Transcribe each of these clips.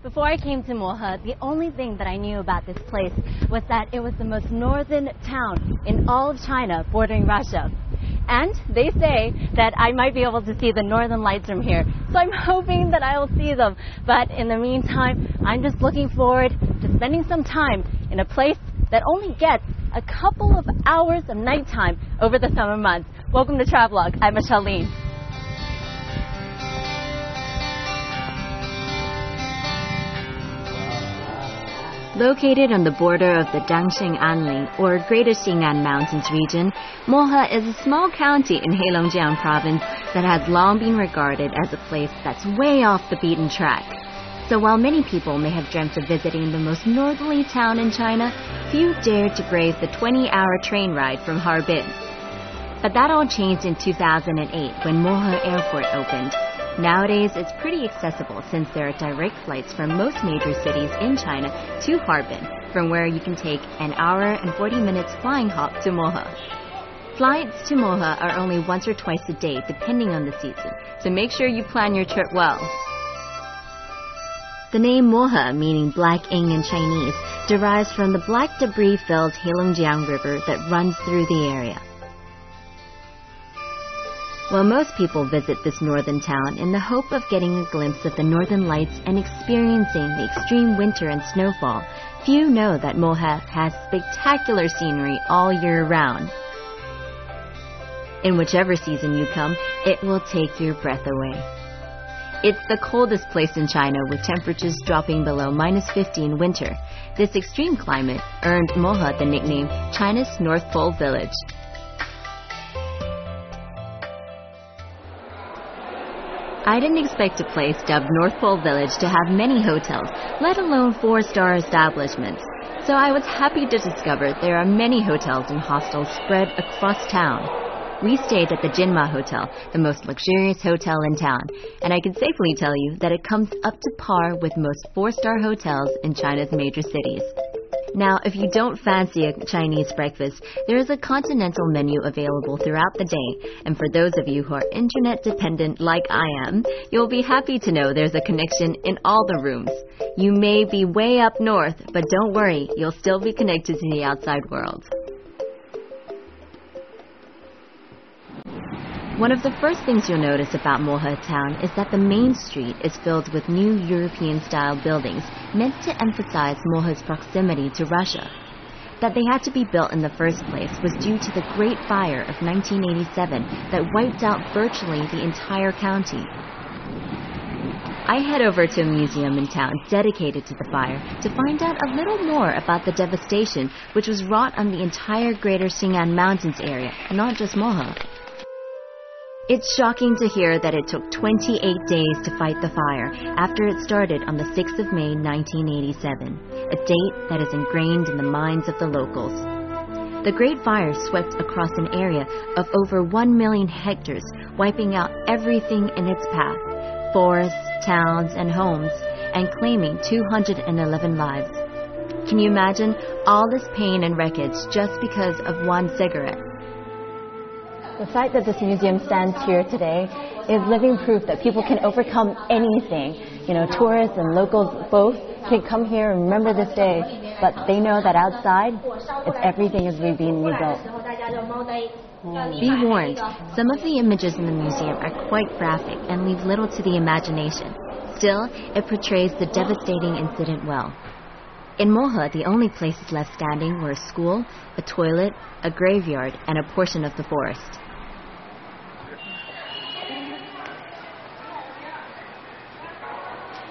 Before I came to Mohe, the only thing that I knew about this place was that it was the most northern town in all of China bordering Russia. And they say that I might be able to see the northern lights from here. So I'm hoping that I will see them. But in the meantime, I'm just looking forward to spending some time in a place that only gets a couple of hours of nighttime over the summer months. Welcome to Travelogue. I'm Michelle Lin. Located on the border of the Dangxing Anli, or Greater Xing'an Mountains region, Mohe is a small county in Heilongjiang province that has long been regarded as a place that's way off the beaten track. So while many people may have dreamt of visiting the most northerly town in China, few dared to brave the 20-hour train ride from Harbin. But that all changed in 2008 when Mohe Airport opened. Nowadays, it's pretty accessible since there are direct flights from most major cities in China to Harbin, from where you can take an hour and 40 minutes flying hop to Mohe. Flights to Mohe are only once or twice a day, depending on the season, so make sure you plan your trip well. The name Mohe, meaning black ink in Chinese, derives from the black debris-filled Heilongjiang River that runs through the area. Well, most people visit this northern town in the hope of getting a glimpse of the northern lights and experiencing the extreme winter and snowfall. Few know that Mohe has spectacular scenery all year round. In whichever season you come, it will take your breath away. It's the coldest place in China, with temperatures dropping below -50 in winter. This extreme climate earned Mohe the nickname China's North Pole Village. I didn't expect a place dubbed North Pole Village to have many hotels, let alone 4-star establishments. So I was happy to discover there are many hotels and hostels spread across town. We stayed at the Jinma Hotel, the most luxurious hotel in town, and I can safely tell you that it comes up to par with most 4-star hotels in China's major cities. Now, if you don't fancy a Chinese breakfast, there is a continental menu available throughout the day, and for those of you who are internet dependent like I am, you'll be happy to know there's a connection in all the rooms. You may be way up north, but don't worry, you'll still be connected to the outside world. One of the first things you'll notice about Mohe town is that the main street is filled with new European-style buildings meant to emphasize Mohe's proximity to Russia. That they had to be built in the first place was due to the Great Fire of 1987 that wiped out virtually the entire county. I head over to a museum in town dedicated to the fire to find out a little more about the devastation which was wrought on the entire Greater Xing'an Mountains area, not just Mohe. It's shocking to hear that it took 28 days to fight the fire after it started on the 6th of May 1987, a date that is ingrained in the minds of the locals. The Great Fire swept across an area of over 1 million hectares, wiping out everything in its path, forests, towns, and homes, and claiming 211 lives. Can you imagine all this pain and wreckage just because of one cigarette? The fact that this museum stands here today is living proof that people can overcome anything. You know, tourists and locals both can come here and remember this day, but they know that outside, it's everything is being rebuilt. Be warned, some of the images in the museum are quite graphic and leave little to the imagination. Still, it portrays the devastating incident well. In Mohe, the only places left standing were a school, a toilet, a graveyard, and a portion of the forest.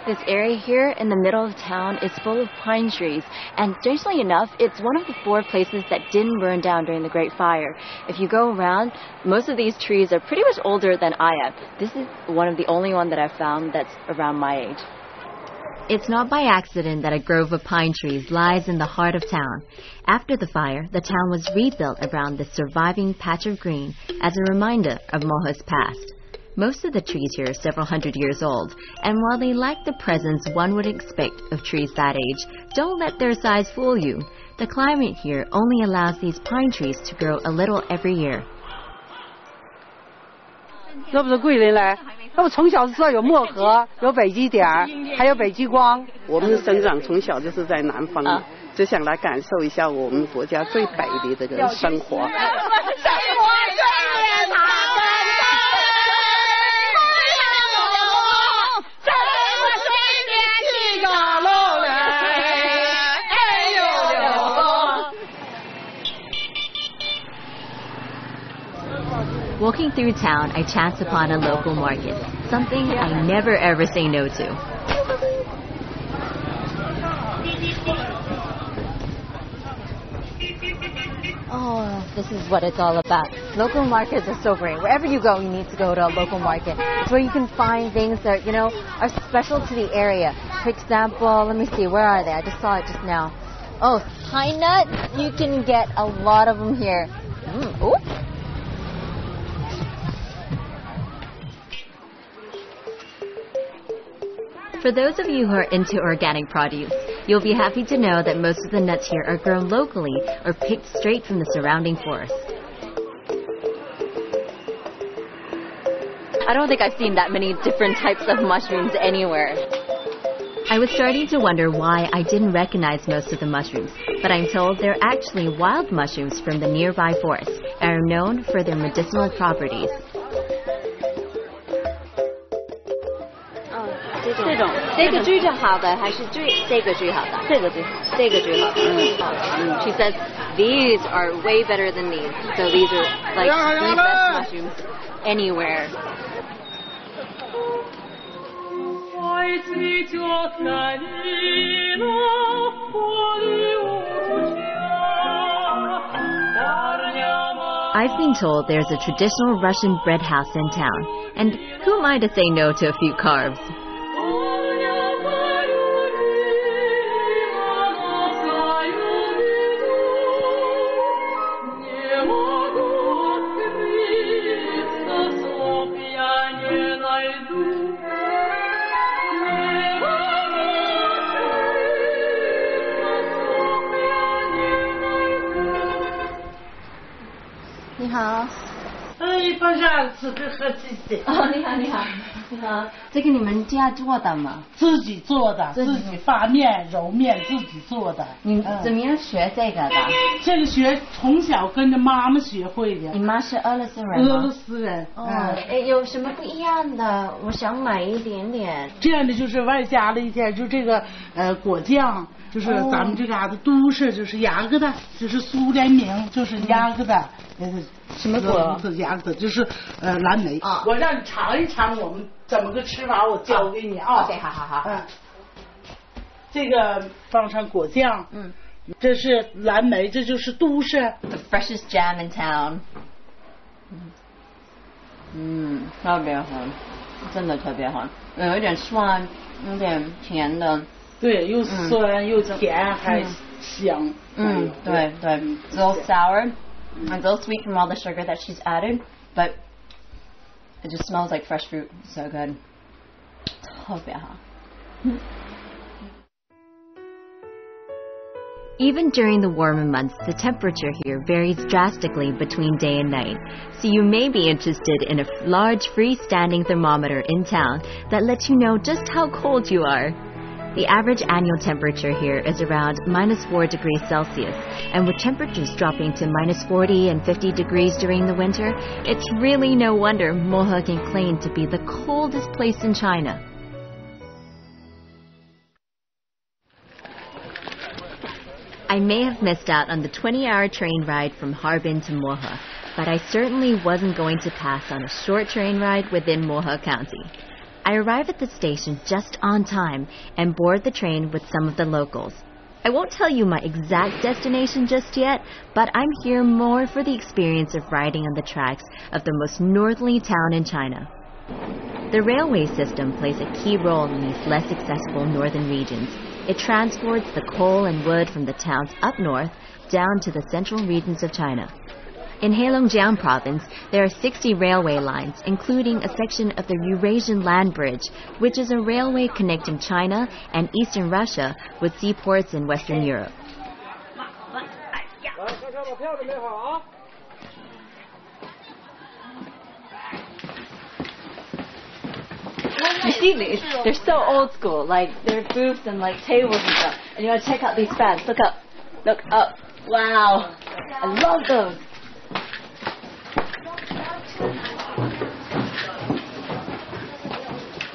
This area here in the middle of town is full of pine trees, and strangely enough, it's one of the 4 places that didn't burn down during the Great Fire. If you go around, most of these trees are pretty much older than I am. This is one of the only one that I've found that's around my age. It's not by accident that a grove of pine trees lies in the heart of town. After the fire, the town was rebuilt around this surviving patch of green as a reminder of Mohe's past. Most of the trees here are several hundred years old, and while they lack the presence one would expect of trees that age, don't let their size fool you. The climate here only allows these pine trees to grow a little every year. 这不是贵人来，我从小就知道有漠河，有北极点，还有北极光。我们生长从小就是在南方，就想来感受一下我们国家最北的这个生活。Walking through town, I chance upon a local market, something I never ever say no to. Oh, this is what it's all about. Local markets are so great. Wherever you go, you need to go to a local market. It's where you can find things that, you know, are special to the area. For example, let me see, where are they? I just saw it just now. Oh, pine nut. You can get a lot of them here. Ooh. For those of you who are into organic produce, you'll be happy to know that most of the nuts here are grown locally or picked straight from the surrounding forest. I don't think I've seen that many different types of mushrooms anywhere. I was starting to wonder why I didn't recognize most of the mushrooms, but I'm told they're actually wild mushrooms from the nearby forest and are known for their medicinal properties. 这个最好的还是这个最好的？这个最好的。She says these are way better than these. So these are like the best mushrooms anywhere. I've been told there's a traditional Russian bread house in town, and who am I to say no to a few carbs? Hello. 放下吃个喝鸡血。哦，你好。这个你们家做的吗？自己做的，自己发面、揉面，自己做的。你怎么样学这个的？这个学从小跟着妈妈学会的。你妈是俄罗斯人吗？俄罗斯人。有什么不一样的？我想买一点点。这样的就是外加了一点，就这个果酱。就是咱们这嘎达都市就是牙疙瘩，就是苏联名就是牙疙瘩，什么果？牙疙瘩就是蓝莓。我让你尝一尝我们怎么个吃法，我教给你啊。OK， 好。这个放上果酱，这是蓝莓，这就是都市。The freshest jam in town。特别好，真的特别好，有一点酸，有点甜的。对，又酸又甜，还香。对。It's a little sour, and a little sweet from all the sugar that she's added, but it just smells like fresh fruit. So good. 特别好。Even during the warmer months, the temperature here varies drastically between day and night, so you may be interested in a large freestanding thermometer in town that lets you know just how cold you are. The average annual temperature here is around -4 degrees Celsius, and with temperatures dropping to -40 and 50 degrees during the winter, it's really no wonder Mohe can claim to be the coldest place in China. I may have missed out on the 20-hour train ride from Harbin to Mohe, but I certainly wasn't going to pass on a short train ride within Mohe County. I arrive at the station just on time and board the train with some of the locals. I won't tell you my exact destination just yet, but I'm here more for the experience of riding on the tracks of the most northerly town in China. The railway system plays a key role in these less accessible northern regions. It transports the coal and wood from the towns up north down to the central regions of China. In Heilongjiang province, there are 60 railway lines, including a section of the Eurasian Land Bridge, which is a railway connecting China and eastern Russia with seaports in Western Europe. You see these? They're so old school. Like, they're booths and like tables and stuff. And you want to check out these fans. Look up. Look up. Wow. I love those.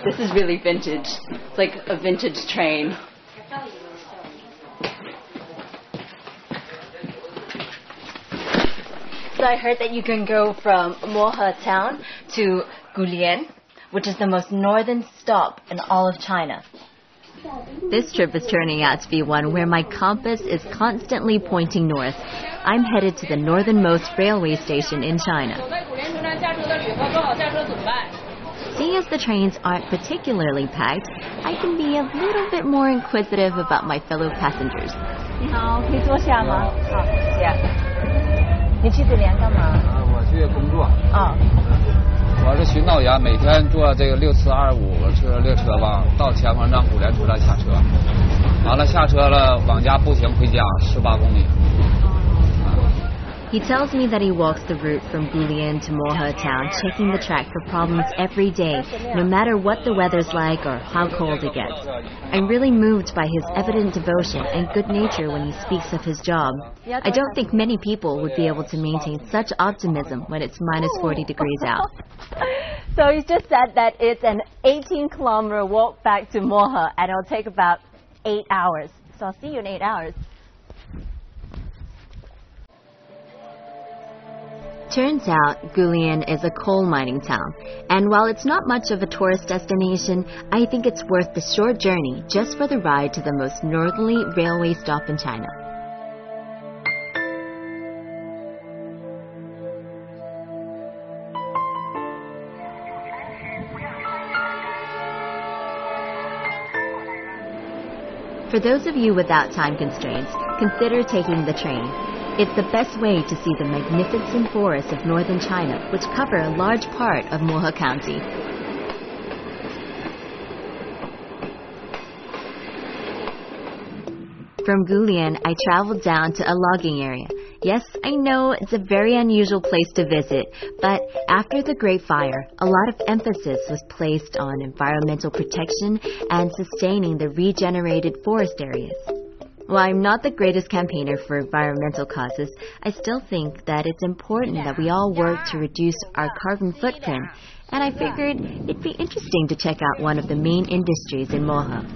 This is really vintage. It's like a vintage train. So I heard that you can go from Mohe town to Gulian, which is the most northern stop in all of China. This trip is turning out to be one where my compass is constantly pointing north. I'm headed to the northernmost railway station in China. Seeing as the trains aren't particularly packed, I can be a little bit more inquisitive about my fellow passengers. 你好，可以坐下吗？好，谢谢。你去这边干嘛？我去工作。啊。我是巡道员，每天坐这个6425车列车吧，到前方站虎连车站下车，完了下车了往家步行回家18公里。 He tells me that he walks the route from Gulian to Mohe town, checking the track for problems every day, no matter what the weather's like or how cold it gets. I'm really moved by his evident devotion and good nature when he speaks of his job. I don't think many people would be able to maintain such optimism when it's minus 40 degrees out. So he just said that it's an 18-kilometer walk back to Mohe, and it'll take about 8 hours. So I'll see you in 8 hours. Turns out, Gulian is a coal mining town, and while it's not much of a tourist destination, I think it's worth the short journey just for the ride to the most northerly railway stop in China. For those of you without time constraints, consider taking the train. It's the best way to see the magnificent forests of northern China, which cover a large part of Mohe County. From Gulian, I traveled down to a logging area. Yes, I know it's a very unusual place to visit, but after the Great Fire, a lot of emphasis was placed on environmental protection and sustaining the regenerated forest areas. While I'm not the greatest campaigner for environmental causes, I still think that it's important that we all work to reduce our carbon footprint, and I figured it'd be interesting to check out one of the main industries in Mohe.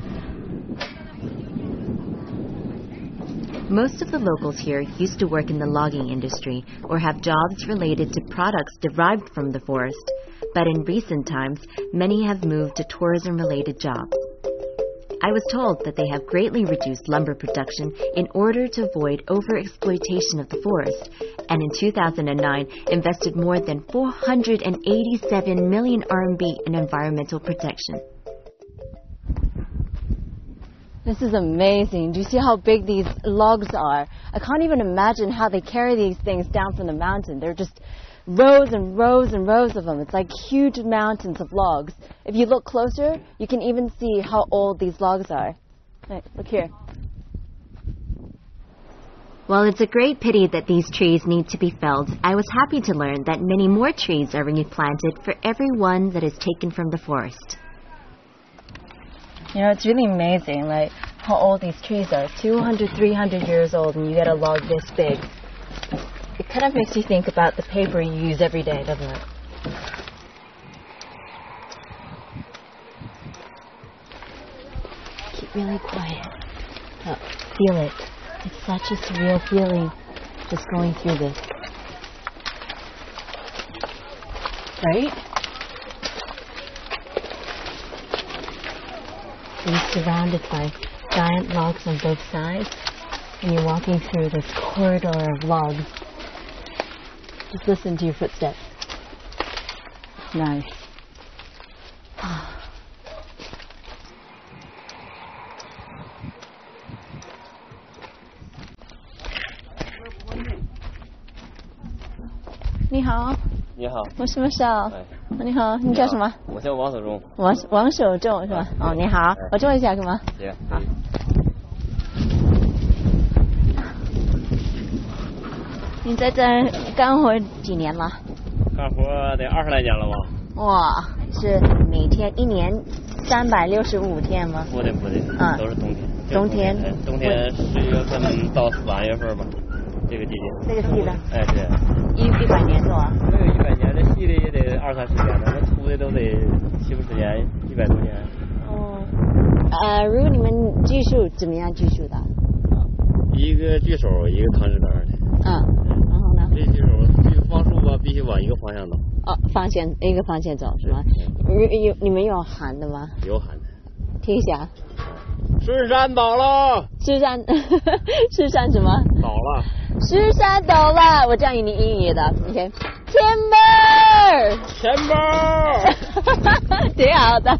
Most of the locals here used to work in the logging industry or have jobs related to products derived from the forest, but in recent times, many have moved to tourism-related jobs. I was told that they have greatly reduced lumber production in order to avoid overexploitation of the forest, and in 2009 invested more than 487 million RMB in environmental protection. This is amazing. Do you see how big these logs are? I can't even imagine how they carry these things down from the mountain. They're just rows and rows and rows of them. It's like huge mountains of logs. If you look closer, you can even see how old these logs are. Hey, look here. While it's a great pity that these trees need to be felled, I was happy to learn that many more trees are replanted for every one that is taken from the forest. You know, it's really amazing, like, how old these trees are. 200, 300 years old, and you get a log this big. It kind of makes you think about the paper you use every day, doesn't it? Keep really quiet. Oh, feel it. It's such a surreal feeling just going through this. Right? You're surrounded by giant logs on both sides, and you're walking through this corridor of logs. Just listen to your footsteps. Nice. 你好。你好。我什么少？你好，你叫什么？我叫王守忠。王守忠是吧？哦，你好，我坐一下，干嘛？行。好。你在这干活几年了？干活得20来年了吧。哇，是每天1年365天吗？不对，都是冬天。冬天11月份到3月份吧，这个季节。这个细的？哎，对。100年多啊？没有100年，这细的也得20-30年了，那粗的都得70-80年，100多年。哦。如果你们锯树怎么样锯树的？一个锯手，一个扛直杆的。然后呢？这锯手锯方树吧，必须往一个方向走。一个方向走是吗？你们有喊的吗？有喊的。听一下。狮山倒了。狮山什么？倒了。狮山倒了，我教你英语的 ，OK。Timber。挺好的。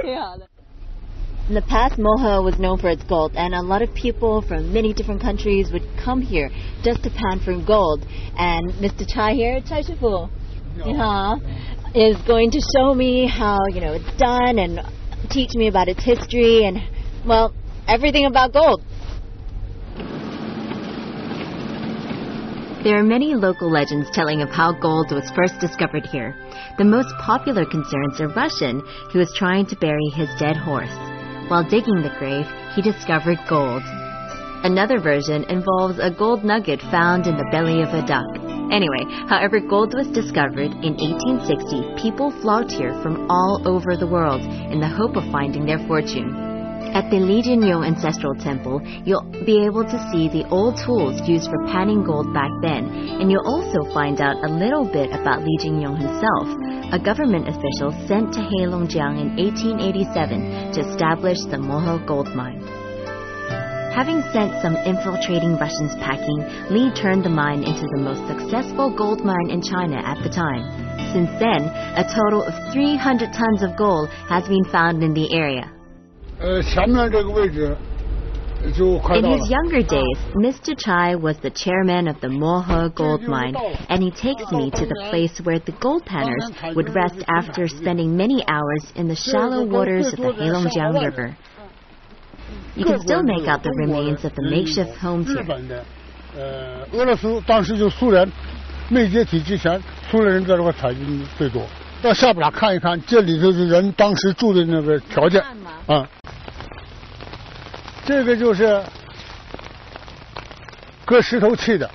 挺好的。In the past, Mohe was known for its gold, and a lot of people from many different countries would come here just to pan for gold. And Mr. Chai here, Chai Shifu, is going to show me how it's done and teach me about its history and, well, everything about gold. There are many local legends telling of how gold was first discovered here. The most popular concerns are Russian, who was trying to bury his dead horse. While digging the grave, he discovered gold. Another version involves a gold nugget found in the belly of a duck. Anyway, however gold was discovered in 1860, people flocked here from all over the world in the hope of finding their fortune. At the Li Jinyong Ancestral Temple, you'll be able to see the old tools used for panning gold back then, and you'll also find out a little bit about Li Jinyong himself, a government official sent to Heilongjiang in 1887 to establish the Mohe gold mine. Having sent some infiltrating Russians packing, Li turned the mine into the most successful gold mine in China at the time. Since then, a total of 300 tons of gold has been found in the area. In his younger days, Mr. Chai was the chairman of the Mohe gold mine, and he takes me to the place where the gold panners would rest after spending many hours in the shallow waters of the Heilongjiang River. You can still make out the remains of the makeshift homes here. 俄罗斯当时就苏联没解体之前，苏联人在这块采金最多。到下边看一看，这里头的人当时住的那个条件啊。这个就是搁石头砌的，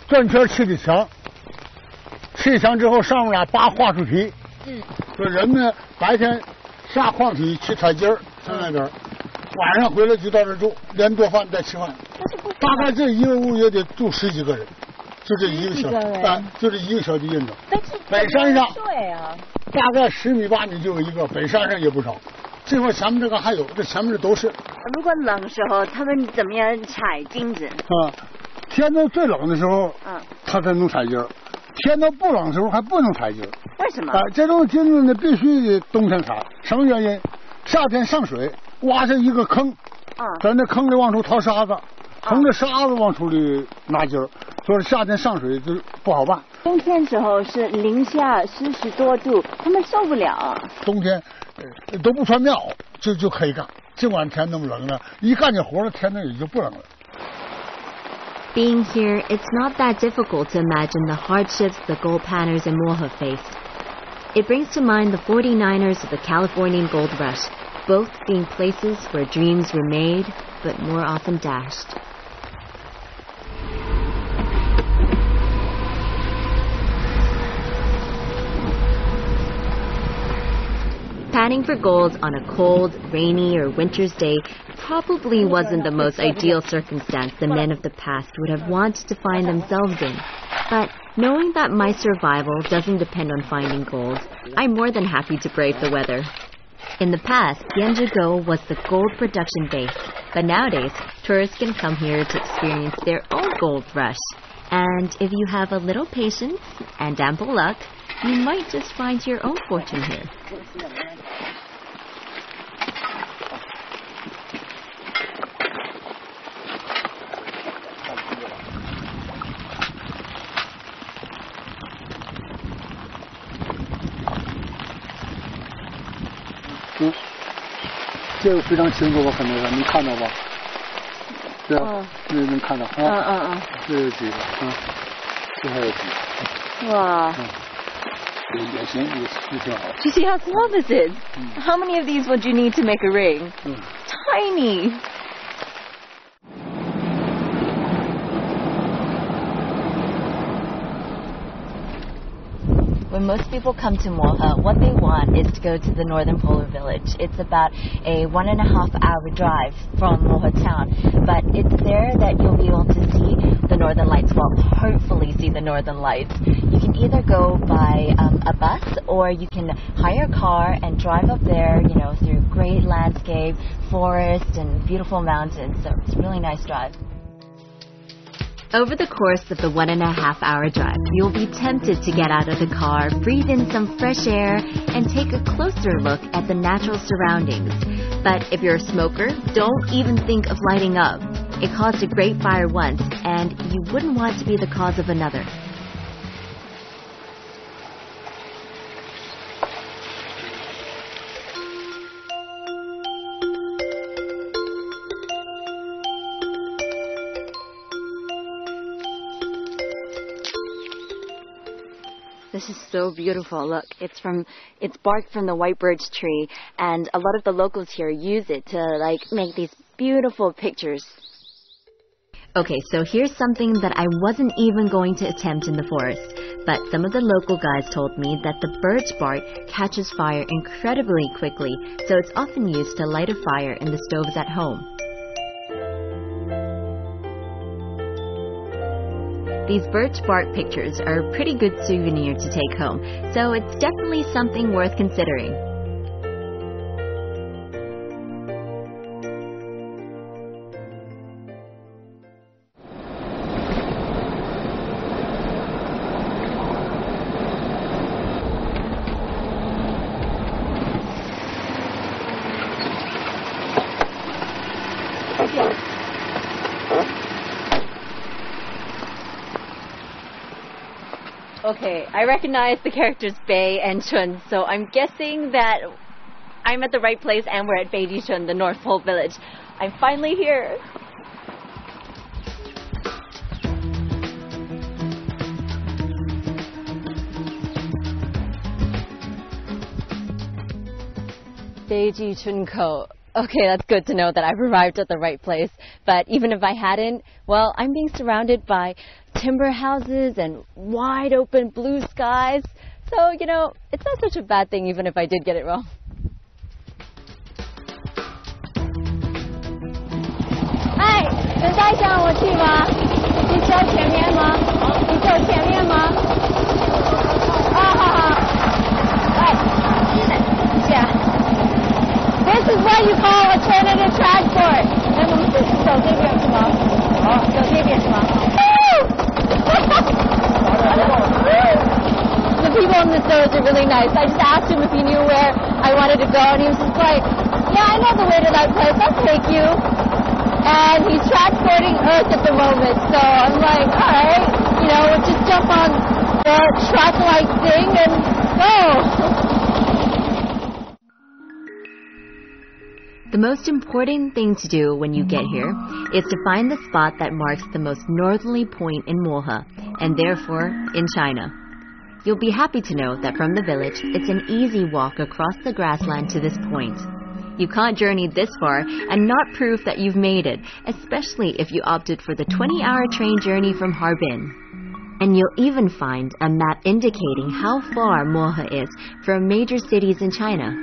转圈砌的墙，砌墙之后上面俩扒桦树皮，说人们白天下矿体去采金儿，上那边，晚上回来就到这住，连做饭带吃饭。大概这一个屋也得住10几个人，就这一个小就这一个小地印子。北山上大概10米8米就有一个，北山上也不少。这块前面这个还有，这前面这都是。如果冷时候，他们怎么样采金子？天都最冷的时候，他才能采金；天都不冷的时候还不能采金。为什么？这种金子呢，必须得冬天采。什么原因？夏天上水，挖下一个坑，在那坑里往出掏沙子，从这沙子往出里拿金，所以夏天上水就不好办。冬天时候是零下40多度，他们受不了。冬天都不穿棉袄就可以干，尽管天那么冷了，一干起活了，天那也就不冷了。Being here, it's not that difficult to imagine the hardships the gold panners in Mohe faced. It brings to mind the 49ers of the Californian gold rush, both being places where dreams were made, but more often dashed. Panning for gold on a cold, rainy, or winter's day probably wasn't the most ideal circumstance the men of the past would have wanted to find themselves in. But knowing that my survival doesn't depend on finding gold, I'm more than happy to brave the weather. In the past, Yanjigo was the gold production base, but nowadays, tourists can come here to experience their own gold rush. And if you have a little patience and ample luck, you might just find your own fortune here. 这个非常清楚，我看那个，你看到吧？这能看到啊？这有几个啊？这还有几个？哇！也行，也挺好。 Do you see how small this is? How many of these would you need to make a ring? Tiny. When most people come to Mohe, what they want is to go to the northern polar village. It's about a 1.5-hour drive from Mohe town, but it's there that you'll be able to see the northern lights. Well, hopefully see the northern lights. You can either go by a bus or you can hire a car and drive up there, you know, through great landscape, forest, and beautiful mountains. So it's a really nice drive. Over the course of the 1.5-hour drive, you'll be tempted to get out of the car, breathe in some fresh air, and take a closer look at the natural surroundings. But if you're a smoker, don't even think of lighting up. It caused a great fire once, and you wouldn't want to be the cause of another. This is so beautiful. Look, it's bark from the white birch tree, and a lot of the locals here use it to make these beautiful pictures. Okay, so here's something that I wasn't even going to attempt in the forest, but some of the local guys told me that the birch bark catches fire incredibly quickly, so it's often used to light a fire in the stoves at home. These birch bark pictures are a pretty good souvenir to take home, so it's definitely something worth considering. Okay, I recognize the characters Bei and Chun, so I'm guessing that I'm at the right place and we're at Beijichun, the North Pole village. I'm finally here. Beijichun-ko. Okay, that's good to know that I've arrived at the right place. But even if I hadn't, well, I'm being surrounded by timber houses and wide open blue skies. So, you know, it's not such a bad thing even if I did get it wrong. Hi, 能带上我去吗？你走前面吗？你走前面吗？好好好。哎，谢谢。This is what you call alternative transport. 那我们是走这边是吗？好，走这边是吗？ The people in the stores are really nice. I just asked him if he knew where I wanted to go, and he was just like, yeah, I know the way to that place. I'll take you. And he's transporting Earth at the moment, so I'm like, all right, you know, we'll just jump on the track-like thing and go. The most important thing to do when you get here is to find the spot that marks the most northerly point in Mohe, and therefore in China. You'll be happy to know that from the village, it's an easy walk across the grassland to this point. You can't journey this far and not prove that you've made it, especially if you opted for the 20-hour train journey from Harbin. And you'll even find a map indicating how far Mohe is from major cities in China.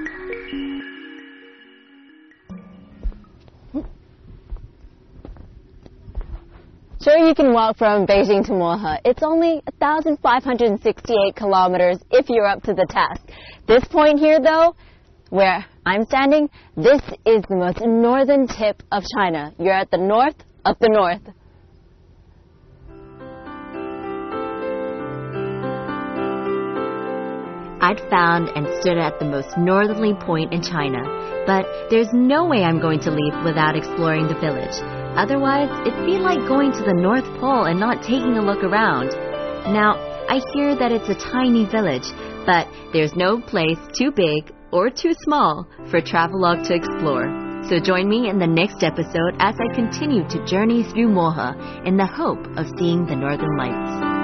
Sure, you can walk from Beijing to Mohe. It's only 1,568 kilometers if you're up to the task. This point here, though, where I'm standing, this is the most northern tip of China. You're at the north of the north. I'd found and stood at the most northerly point in China, but there's no way I'm going to leave without exploring the village. Otherwise, it'd be like going to the North Pole and not taking a look around. Now, I hear that it's a tiny village, but there's no place too big or too small for Travelogue to explore. So join me in the next episode as I continue to journey through Mohe in the hope of seeing the Northern Lights.